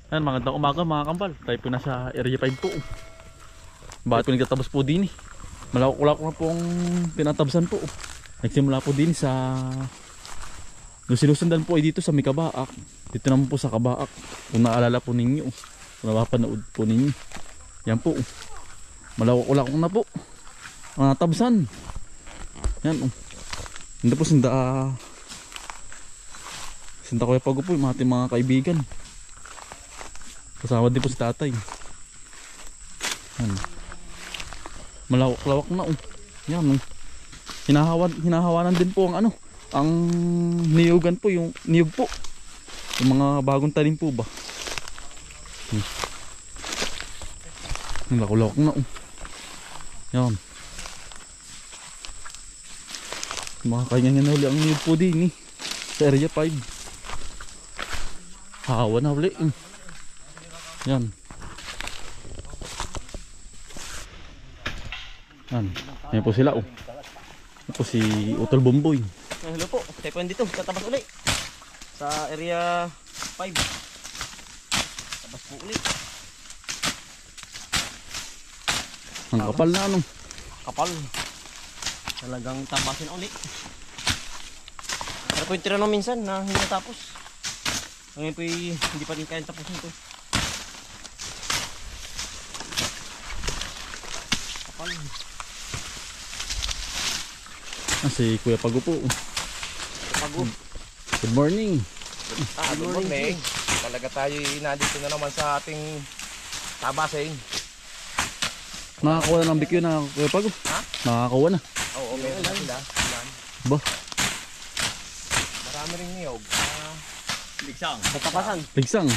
Ayan, magandang umaga mga kambal. Tayo po nasa area 5 po. Bakit po nagtatabas po din eh? Malawak-lawak na pong tinatabsan po. Nagsimula po din sa sinusundan po ay dito sa may Kabaak. Dito naman po sa Kabaak. Kung naalala po ninyo, kung napapanood po ninyo, yan po, malawak-lawak na po mga tabsan. Yan oh. Hindi po sinda Kuya Pago po, yung ating mga kaibigan. Kasama din po si tatay. Yan. Malawak-lawak na oh. Yan oh. Hinahawanan din po ang ang niyugan po, yung niyug po. Yung mga bagong talim po ba. Malawak-lawak na oh. Yan. Makakaingan na uli ang niyug po din eh. Sa area 5. Hawa na uli. Yan. Yan. Ayan po sila oh. Ayan po si Utol Bomboy. Hello po, tayo po dito, tatabas ulit sa area 5. Tabas po ulit. Ang kapal na Kapal. Talagang tabasin ulit. Pero po yung tira minsan na hindi natapos. Ngayon po hindi pa rin kaya tapusin ito. Kapal. Si Kuya Pago po. Pago. Good morning. Good morning. Talaga tayo nandito na naman sa ating tabasin. Nakakakuha na ng bikyo na Kuya Pago. Ha? Nakakakuha na. Oo, meron na sila. Ba? Marami rin niyog. Ligsang. Tatapasan. Ligsang.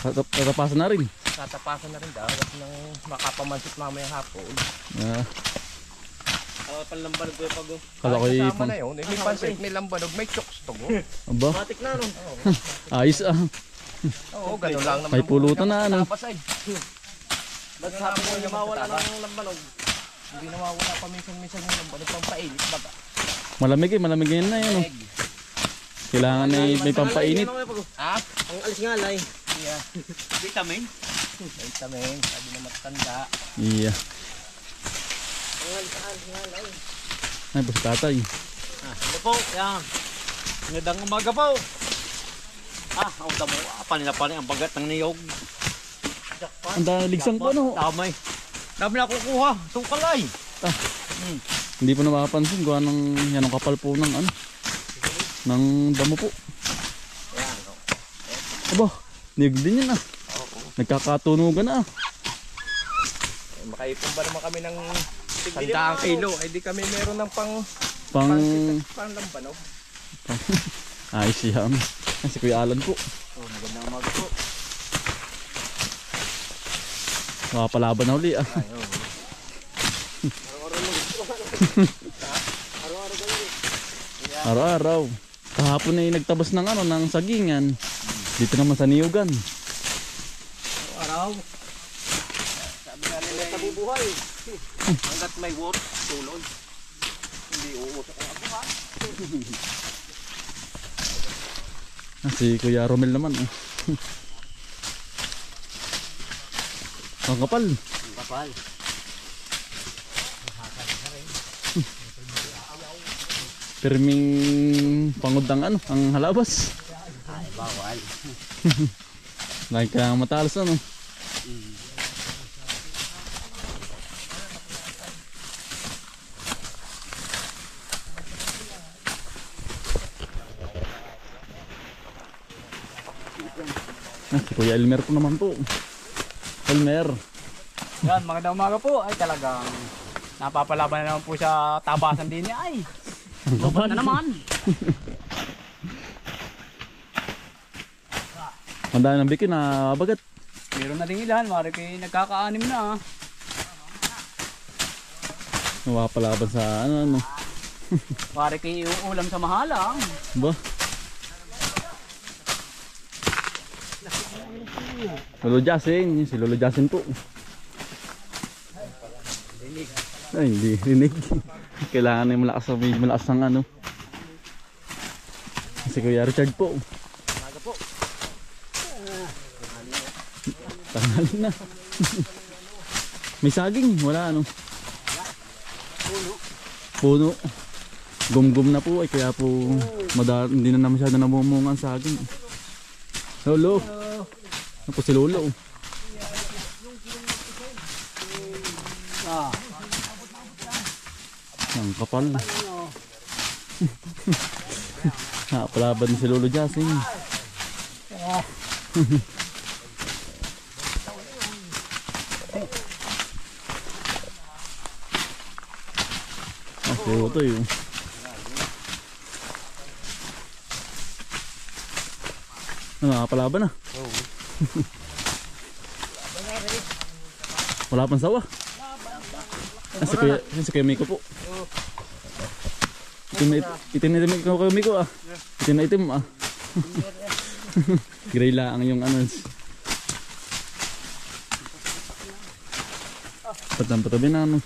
Tatapasan na rin. Tatapasan na rin daw. At nang makapamansit mamaya hapon. Panlambanog ko yung Pago. Kala ko Kasama na yun. May pansit, may lambanog, may chokes to go. Aba? Matik na no. Ayos ah. Oo, gano'n lang naman. May pulutan na Tapas ay. Ba't sabi mo niya mawala ng lambanog? Hindi nawawala pa minsan-minsan yung lambanog. Pampainit baga. Malamig yan na yan oh. Kailangan may pampainit. Ha? Ang alis nga lay. Yeah. Vitamin. Vitamin. Sabi na matanda. Yeah. Ang alis nga lay. Ay po si tatay. Ano po? Yan. Ngedang umaga po. Ang damo. Panila-panil ang bagat ng niyog. Ang ligsang po no. Damay. Dami na kukuha. Tungkalay. Hindi po na makapansin kung anong kapal po ng ng damo po. Ayan. Aba, niyog din yan ah. Nagkakatunugan na ah. Makaipon ba naman kami ng 100 kilo? Ay di kami meron ng pang lambanog. Ayos yan. Si Kuya Alan po. Magandang umaga po. Makapalaban na uli ah. Araw-araw. Kahapon ay nagtabas ng ng sagingan. Dito naman sa niyugan. Araw. Sabi nga nila nabubuhay. Hanggat may work, tulog. Hindi uusok ang ako ha. Si Kuya Romel naman oh. Ang kapal. Ang kapal. Perming pangod ang ang halabas. Ay, bawal. Lagi ka matalas Si Kuya Elmer po naman po. Elmer. Yan, magandang umaga po. Ay talagang napapalaban na naman po sa tabasan din niya. Ay, lobat na naman. Ang dami ng bikyo na bagat. Meron na rin ilan, mara kayo nagkaka-anim na. Napapalaban sa Mara kayo ulam sa mahalang. Ba? Lolo Jasin, si Lolo Jasin po. Ay, hindi rinig. Kailangan na yung malakas ng Si Kuya Richard po. Umaga po. Tanghali na. May saging, wala ano. Puno. Gum-gum na po ay kaya po hindi na masyado namumunga ang saging. Lolo. Ano po si Lolo? Ang kapal. Palaban ni si Lolo Jasing. Kaya ito yun. Nakapalaban na. Wala pang sawa. Si Kuya Miko po. Itim na itim ko Kuya Miko ah. Itim na itim ah. Gray lang yung ano. Patabi na ano.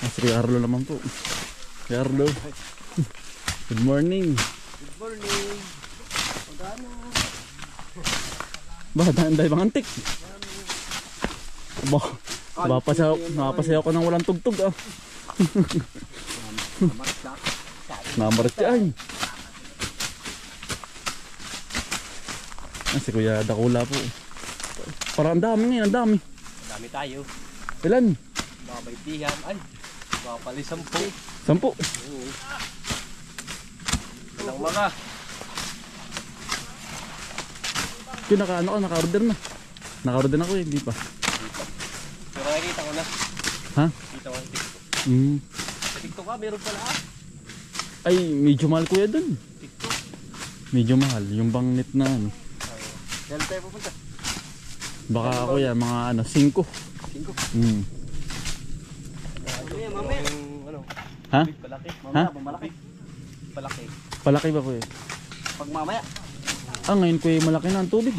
Si Kuya Arlo naman po. Kuya Arlo. Good morning. Good morning. Ba, dahil bang antik. Ba, napapasayaw ko ng walang tugtog ah. Namarat yan. Si Kuya Dakula po. Parang ang dami ngayon, ang dami. Dami tayo. Ilan? Babaitihan. Ay, bapali 10. 10. Ilang mga. Yung naka-order na. Naka-order na ko hindi pa. Pero nakikita ko na. Ha? Kita ko sa TikTok. Sa TikTok ka, meron pala ah. Ay, medyo mahal kuya dun. TikTok. Medyo mahal. Yung bang net na ano. Dahil tayo pupunta. Baka kuya, mga ano, 5. 5. Mamaya. Ano? Ha? Palaki. Ha? Malaki. Palaki. Palaki ba kuya? Pag mamaya. Ngayon kuya, malaki na ang tubig.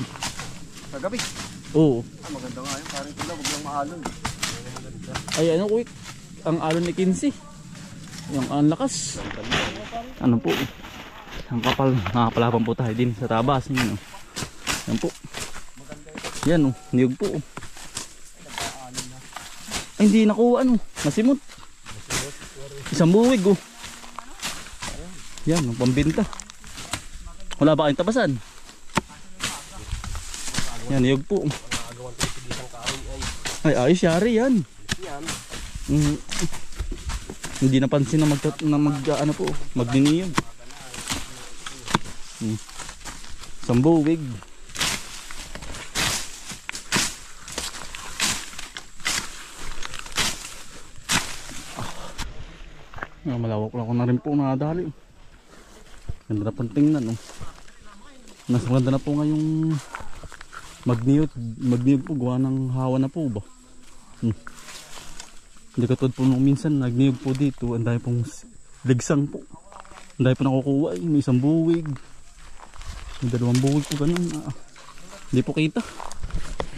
Kagabi. Oo. Maganda nga yun. Parang tila, huwag lang maalon. Ay ano kuya, ang alon ni 15. Yung ang lakas. Ano po? Ang kapal. Nakapalaban po tayo din sa tabas. Yan, oh. Yan po. Yan oh, niyog po oh. Ay hindi nakuha ano, nasimot. Isang buwig oh. Yan, ang pambinta. Wala ba kayong tabasan? Yan, niyog po. Ay ayos yari yan. Hindi napansin na ano po, magdiniyog. Isang buwig. Malawak lang ako na rin po nadali. Ganda na pang tingnan oh. Mas maganda na po ngayong magniyog po, gawa ng hawa na po ba. Hindi katulad po nung minsan nagniyog po dito, ang dami pong ligsang po, ang dami po nakukuha eh. May isang buwig, may 2 buwig po ganun hindi po kita.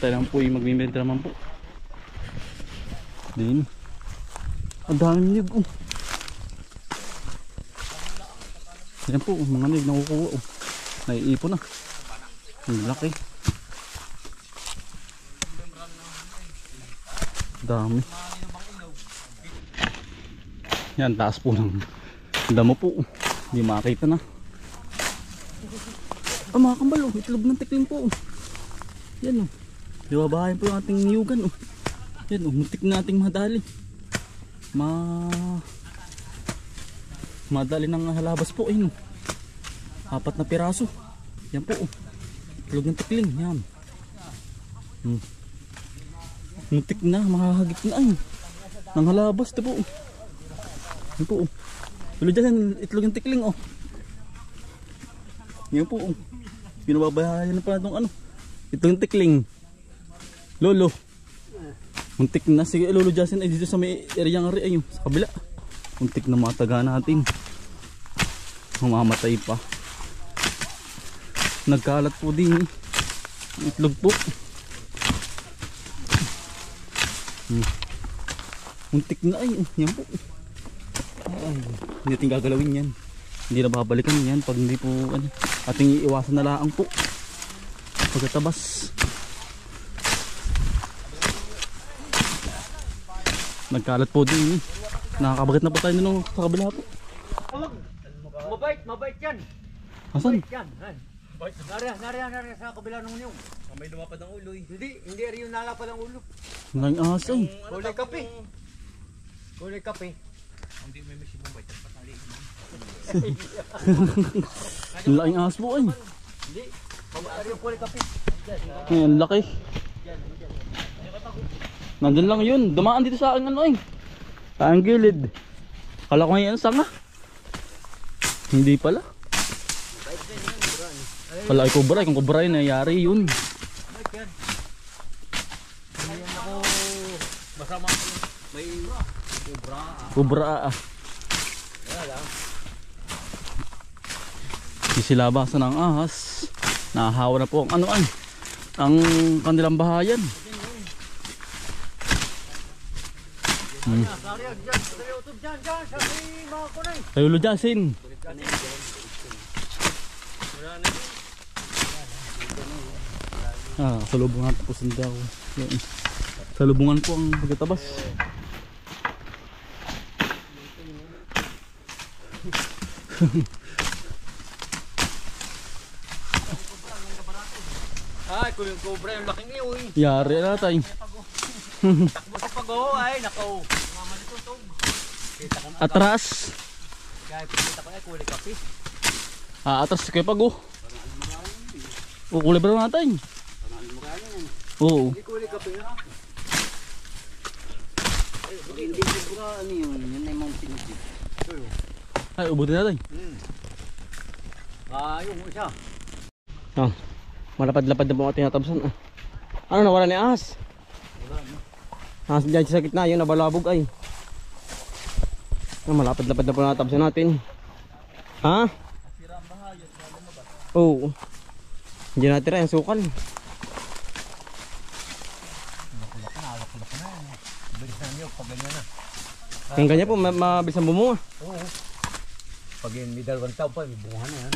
Tayo lang po yung magmimenta naman po din. Ang daming niyog oh. Yan po, mga niyog nakukuha oh. Naiipon na. Ang laki. Dami. Yan, taas po ng damo po. Hindi makakita na. Mga kambal oh, itlog ng tikling po oh. Yan oh. Liwabahin po yung ating niyugan oh. Yan oh, muntik na ating madali. Madali ng halabas po ayun oh. 4 na piraso. Yan po oh. Itlog ng tikling. Yan. Muntik na, makahagip na ay. Nang halabas ito po oh. Yan po oh. Tuloy dyan, itlog ng tikling oh. Yan po oh. Pinababayan na pa itong ano. Itlog ng tikling. Lolo. Muntik na. Sige Lolo Jason ay dito sa may area nga rin ay sa kabila. Muntik na mataga natin. Mamamatay pa. Nagkalat po din itlog po. Muntik na ay. Yan po. Ay, hindi natin gagalawin yan. Hindi na babalikan yan pag hindi po ano, ating iiwasan na lang po pagkatabas. Nagkalat po din eh. Nakakabagat na po tayo nung sa kabila po. Mabait yan. Asan? Yan. Nariyan sa kabila ng niyong. May lumapad ng ulo eh. Hindi rin yung nalapad ang ulo. Nang asay. Kulay kape. Kulay kape. Hindi may machine bomba ito patali. Ang laking ahas po ay. Hindi. Ari yung kulay kape. Ang laki. Nandun lang yun. Dumaan dito sa akin ano eh. Sa ang gilid. Kala ko ngayon sanga. Hindi pala. Kala ay kubra. Kung kubra yun, nangyari yun. Ayan ako. Masama. May kubra. Kubra ah. Sisilabasan ng ahas. Nahahawa na po ang ano ay. Ang kanilang bahayan. Tayo lujasin. Salubungan po sanda ko. Salubungan po ang pagkatabas. Ay, kung yung cobra yung laking iyo eh. Yari na tayo. Takbo sa pag-o ay, nako. Mamanitutog. Atras. Kaya kita ko ay kulay kape. Atras kayo pag oh. Kulay ba natin? Oo. Hindi kulay kape na. Hindi ko ka ano yun ay mga pinagdip. Ay, ubutin natin. Yung isa. Malapad-lapad na po ang tinatabsan. Ano nawala ni ahas? Ahas dyan sa gitna yun, nabalabog ay. Malapad-lapad na po natabsan natin. Ha? Oo. Hindi natira yung sukal. Bilisan niyo pag ganyan na. Yung ganyan po, mabilis ang bumunga. Oo. Pag may 2 taon pa, may bunga na yan.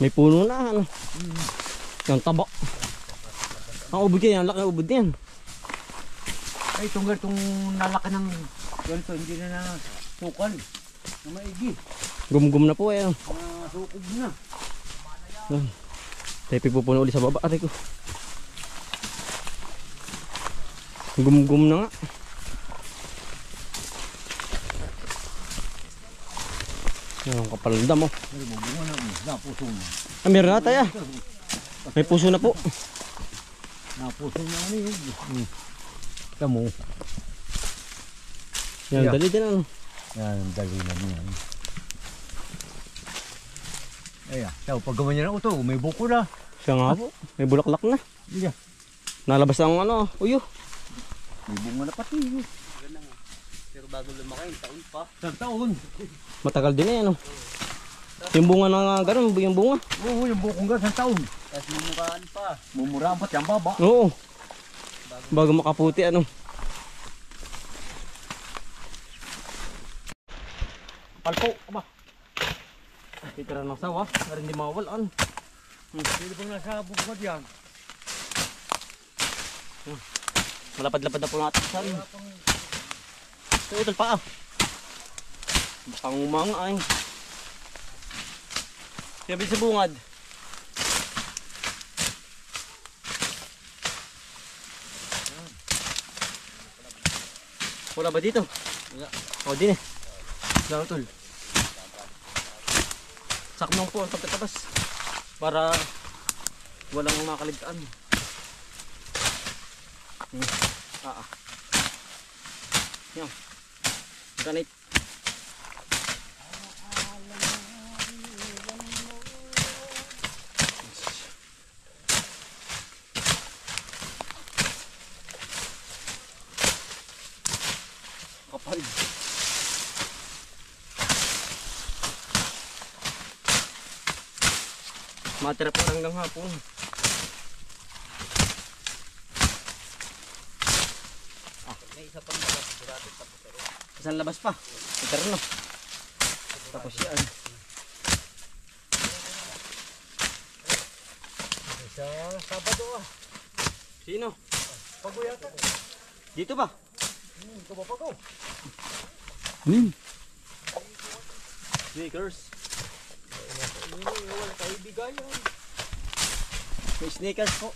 May puno na ano. Yung taba. Ang ubod yan, ang laki ng ubod yan. Ay, tunggal itong nalaki ng ganito, hindi na sukal. Na maigi. Gumgum na po eh. Sukog na. Tayo pupuno ulit sa baba. Aray ko. Gumgum na nga. Yung kapalda mo. May bunga na, puso na. Meron na tayo. May puso na po. Napuso na ano yun. Tamo. Yan, dali din ano. Yan, dali na yan. Ayan, pag gawa niya na ito, may buko na. Siya nga po. May bulaklak na. Yeah. Nalabas ang ano, uyo. May bunga na pati. Pero bago lumaki, taon pa. Isang taon. Matagal din eh, ano. Yung bunga na gano'n, yung bunga. Oo, yung bukong gan, isang taon. Tapos mumukhaan pa. Mumurabat yung baba. Oo. Bago makaputi, ano. Palpo, aba. Titira ng sawa, para hindi mawal, ano. Hindi bang nasa bukod yan? Malapad-lapad na po natin saan. So, ito pa ah. Bakang umanga ay. Sabi sa bungad. Wala ba dito? Wala. O, din eh. Wala tol. Saknong po ang pagkatabas. Para walang makaligtaan. Yan. Ganit. Kapal. Matira po hanggang hapon. May isa pang labas, sigurado tapos pero. Isang labas pa. Ito rin no. Tapos yan. Sa Sabado ah. Sino? Pago yata. Dito ba? Ito ba pago? Sneakers. Wala tayo bigayan. May sneakers po.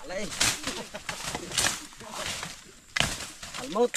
Alay. Almot.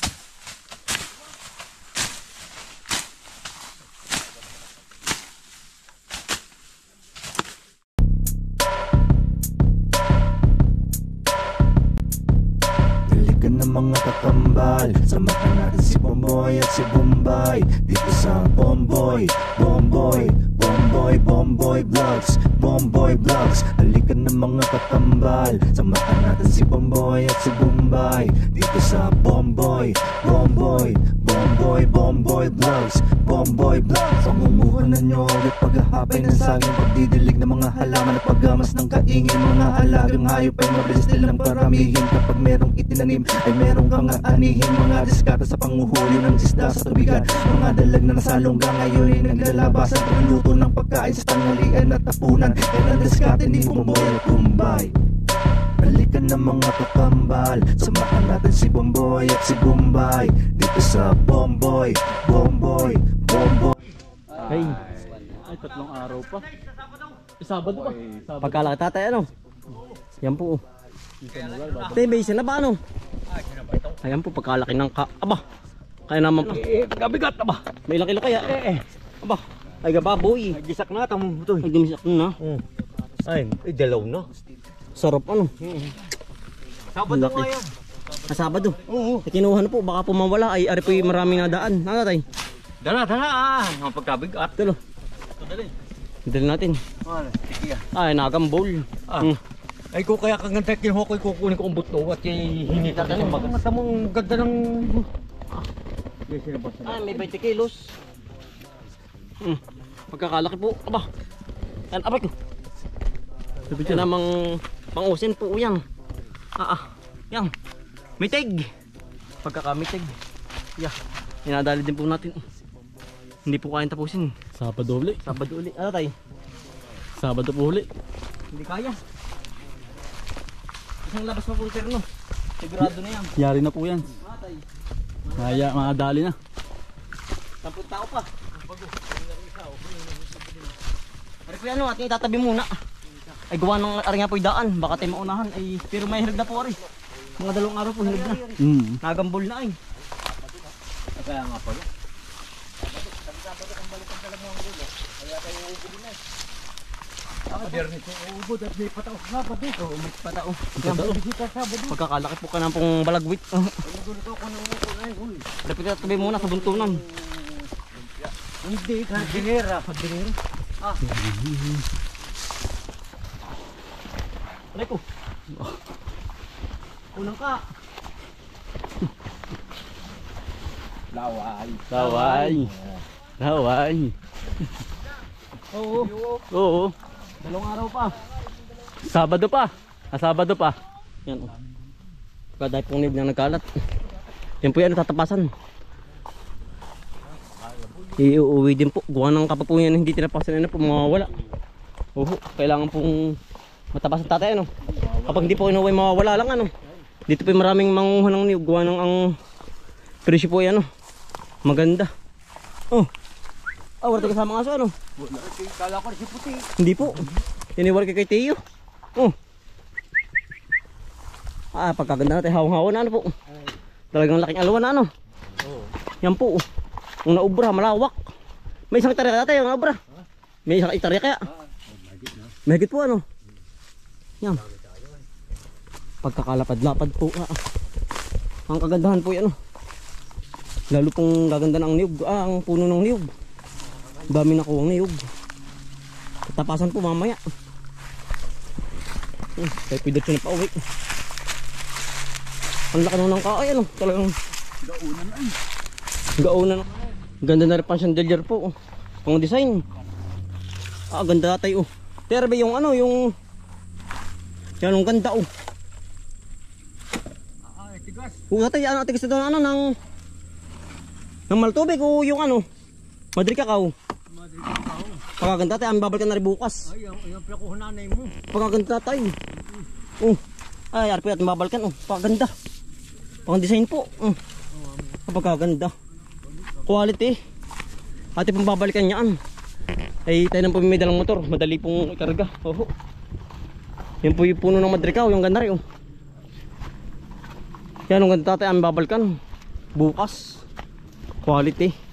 Balikan ng mga kakambal, samahan natin si Bomboy at si Bombay dito sa Bomboy, Bomboy, Bomboy, Bomboy Vlogs, Bomboy Vlogs. Balikan ng mga kakambal, samahan natin si Bomboy at si Bombay dito sa Bomboy, Bomboy, Bomboy, Bomboy Vlogs, Bomboy Vlogs. Pamumuhan na nyo ulit paghahapay ng saging, pagdidilig ng mga halaman at paggamas ng kaingin. Mga alagang hayop ay mabilis nilang paramihin. Kapag merong itinanim ay merong kang aanihin. Mga diskata sa panguhuli ng isda sa tubigan, mga dalag na nasalungga ngayon ay naglalabasan. Pagluto ng pagkain sa tanghalian at tapunan, yan ang diskate ni Bomboy at Bombay. Balikan ng mga kakambal, samahan natin si Bomboy at si Bombay dito sa Bomboy, Bomboy, Bomboy. Ay, tatlong araw pa. Sabado pa. Pagkalaki tatay ano? Yan po. May isa na ba ano? Ayan po pagkalaki ng aba. Kaya naman po. Gabigat na ba? May ilang kilo kaya? Aba. Ay gababoy. Gisak na tamo ito. Ay gumisak na. Ay, dalaw na. Sarap ano? Sabado Laki. nga yan. Sabado. Oo. Kinuha na po baka po mawala ay ari po yung maraming nadaan. Ano tay? Dala ah. Ang pagkabigat. Tulo. Dali natin. Ay nagambol. Ay ko kaya kaganda kinuha ko kukunin ko ang buto at hinita ka ng bagat. Mata mong ganda ng... Ay may 20 kilos. Pagkakalaki po. Aba. Yan abay ko. Yan namang pangusin po yan. Yan. Mitig. Pagkakamitig. Yeah. Inadali din po natin. Hindi po kayang tapusin. Sabado ulit. Sabado ulit. Ano tayo? Sabado po ulit. Hindi kaya. Isang labas pa po sir no. Sigurado na yan. Yari na po yan. Matay. Madali na. 10 tao pa. Ari po yan no, ating itatabi muna. Ay gawa ng ari nga po yung daan. Baka tayo maunahan. Ay, pero may hirag na po ari. Mga 2 araw po hirag na. Nagambol na ay. Kaya nga pala. Pagkakalaki po ka na pong balagwit. Dapat itatabi muna sa buntunan. Hindi ka dinera. Alay ko. Unang ka. Laway. Laway. Oo. Oo. 2 araw pa. Sabado pa. Sabado pa. Yan o. Pagkaday pong nib na nagkalat. Yan po yan tatapasan. Iuwi din po. Gawa ng kapag po yan hindi tinapasan na po mawawala. Kailangan pong matapasan tatay ano. Kapag hindi po inuwi mawawala lang ano. Dito po yung maraming manguha ng niyog. Gawa ng ang presyo po yan ano. Maganda. Wala tayo kasama nga so ano. Kala ko si puti. Hindi po. Iniwala kay Teo. Pagkaganda natin hawang-hawa na ano po. Talagang laking alawan na ano. Yan po. Ang naubra, malawak. May isang hektarya natin yung naubra. May isang hektarya kaya. Mahigit po ano. Yan. Pagkakalapad-lapad po. Ang kagandahan po yan. Lalo pong gaganda ng niyog. Ang puno ng niyog. Dami na kuwang niyog. Tapasan po mamaya. Kaya pwede siya na pa uwi. Ang laki naman ng kaay ano. Talagang gaunan na. Gaunan na. Ganda na rin pang chandelier po. Pang design. Ganda tayo. Terbe yung ano yung yan ang ganda Tigas. Tatay ano tigas na ano ng Ng maltubig o yung ano? Madri kakao. Pagkaganda tayo, babalikan na rin bukas. Ay, yung pinakuha nanay mo. Pagkaganda tayo. Ay, arpo natin babalikan. Pagkaganda. Pang-design po. Pagkaganda. Quality. Ate pong babalikan niyan. Ay tayo nang po may dalang motor. Madali pong ikarga. Yan po yung puno ng madrikaw. Yung ganda rin. Yan ang ganda tayo. Ang babalikan. Bukas. Quality.